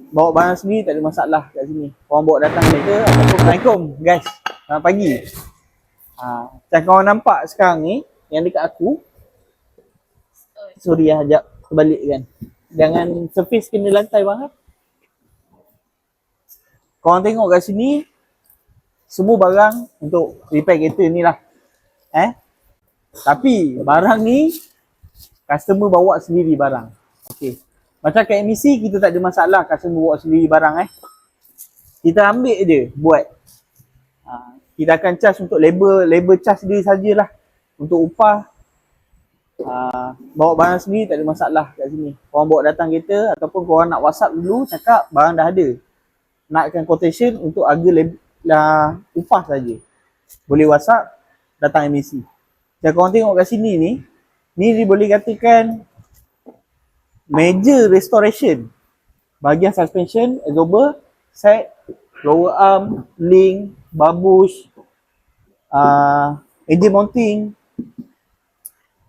Bawa barang sendiri tak ada masalah kat sini. Korang bawa datang kereta ataupun Assalamualaikum guys. Selamat pagi. Macam korang nampak sekarang ni yang dekat aku. Sorry lah, sekejap terbalik kan. Jangan surface kena lantai bang. Korang tengok kat sini semua barang untuk repair kereta ni lah. Tapi barang ni customer bawa sendiri barang. Okey. Macam kat MEC kita tak ada masalah customer bawa sendiri barang Kita ambil je buat. Kita akan charge untuk labor charge dia sajalah. Untuk upah bawa barang sendiri tak ada masalah kat sini. Korang bawa datang kereta ataupun korang nak WhatsApp dulu cakap barang dah ada. Nakkan quotation untuk harga upah saja. Boleh WhatsApp datang MEC. Macam korang tengok kat sini ni dia boleh katakan major restoration. Bahagian suspension, absorber, set, lower arm, link, babush, engine mounting.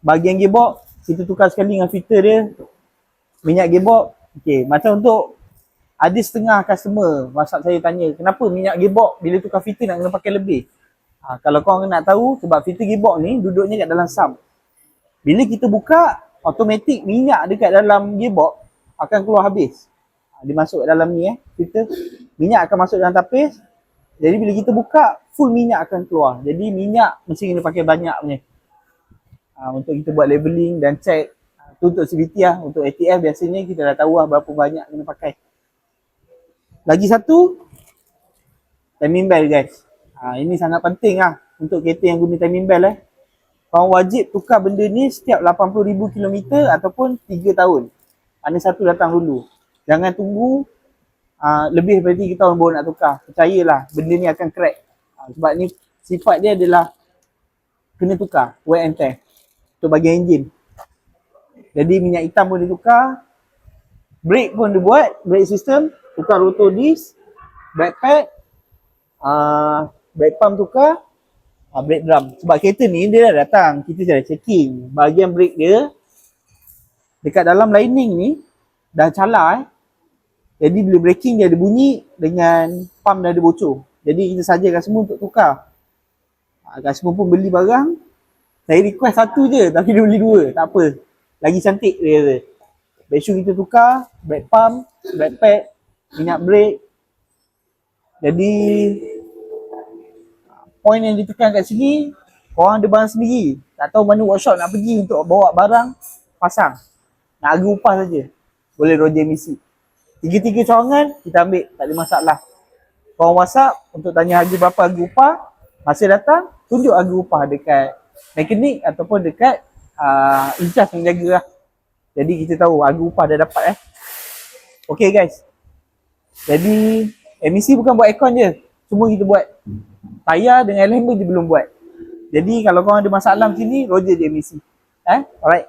Bahagian gearbox, kita tukar sekali dengan filter dia. Minyak gearbox, okay. Macam untuk ada setengah customer WhatsApp saya tanya, kenapa minyak gearbox bila tukar filter nak kena pakai lebih? Kalau korang nak tahu, sebab filter gearbox ni duduknya kat dalam sump. Bila kita buka, automatik minyak dekat dalam gearbox akan keluar habis. Dia masuk dalam ni filter. Minyak akan masuk dalam tapis. Jadi bila kita buka, full minyak akan keluar. Jadi minyak mesti kena pakai banyak punya. Untuk kita buat leveling dan check. Itu untuk CVT lah. Untuk ATF biasanya kita dah tahu lah berapa banyak kena pakai. Lagi satu, timing belt guys. Ini sangat penting lah untuk kereta yang guna timing belt Korang wajib tukar benda ni setiap 80,000 km ataupun 3 tahun. Mana satu datang dulu. Jangan tunggu lebih daripada 3 tahun baru nak tukar. Percayalah benda ni akan crack. Sebab ni sifat dia adalah kena tukar, wear and tear. Untuk bahagian enjin. Jadi minyak hitam pun ditukar. Brake pun dia buat, brake system. Tukar rotor disc, brake pad, brake pump tukar, brake drum. Sebab kereta ni dia dah datang, kita dah checking. Bahagian brake dia dekat dalam lining ni dah calar Jadi bila braking dia ada bunyi dengan pump dah ada bocor. Jadi kita sajakan semua untuk tukar. Customer pun beli barang. Saya request satu je tapi dia beli dua. Tak apa. Lagi cantik dia kata. Brake shoe kita tukar, brake pump, brake pad, minyak brake. Jadi point yang ditekan kat sini, korang ada barang sendiri. Tak tahu mana workshop nak pergi untuk bawa barang, pasang. Nak harga upah saja. Boleh Roger MEC. 3 cawangan kita ambil, tak ada masalah. Korang WhatsApp untuk tanya harga berapa harga upah. Masa datang, tunjuk harga upah dekat mekanik ataupun dekat in-charge menjaga lah. Jadi kita tahu harga upah dah dapat Okay guys. Jadi MEC bukan buat aircon je. Semua kita buat. Tayar dengan helmet je belum buat. Jadi kalau korang ada masalah macam ni, Roger je MEC. Alright.